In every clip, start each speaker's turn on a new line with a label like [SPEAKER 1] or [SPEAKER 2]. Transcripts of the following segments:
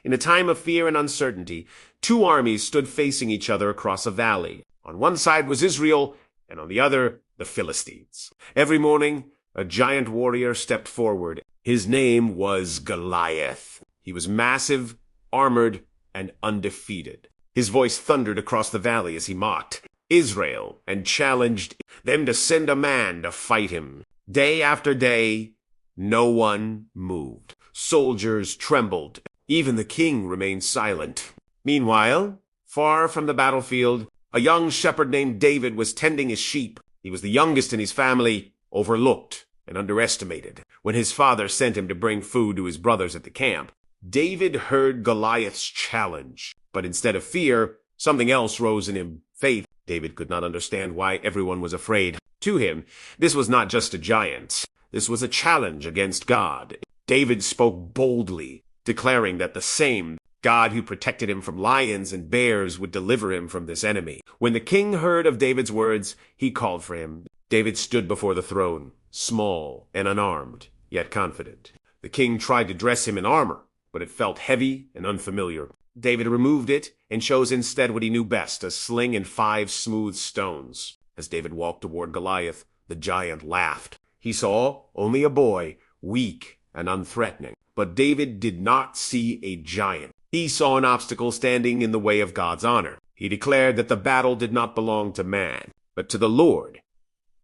[SPEAKER 1] In a time of fear and uncertainty, two armies stood facing each other across a valley. On one side was Israel, and on the other, the Philistines. Every morning, a giant warrior stepped forward. His name was Goliath. He was massive, armored, and undefeated. His voice thundered across the valley as he mocked Israel and challenged them to send a man to fight him. Day after day, no one moved. Soldiers trembled. Even the king remained silent. Meanwhile, far from the battlefield, a young shepherd named David was tending his sheep. He was the youngest in his family, overlooked and underestimated. When his father sent him to bring food to his brothers at the camp, David heard Goliath's challenge. But instead of fear, something else rose in him, faith. David could not understand why everyone was afraid. To him, this was not just a giant. This was a challenge against God. David spoke boldly, declaring that the same God who protected him from lions and bears would deliver him from this enemy. When the king heard of David's words, he called for him. David stood before the throne, small and unarmed, yet confident. The king tried to dress him in armor, but it felt heavy and unfamiliar. David removed it and chose instead what he knew best, a sling and 5 smooth stones. As David walked toward Goliath, the giant laughed. He saw only a boy, weak and unthreatening. But David did not see a giant. He saw an obstacle standing in the way of God's honor. He declared that the battle did not belong to man, but to the Lord.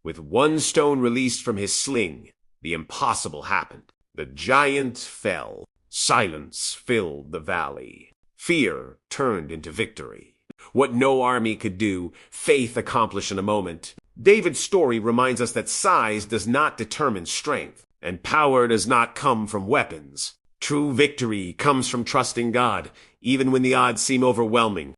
[SPEAKER 1] With one stone released from his sling, the impossible happened. The giant fell. Silence filled the valley. Fear turned into victory. What no army could do, faith accomplished in a moment. David's story reminds us that size does not determine strength, and power does not come from weapons. True victory comes from trusting God, even when the odds seem overwhelming.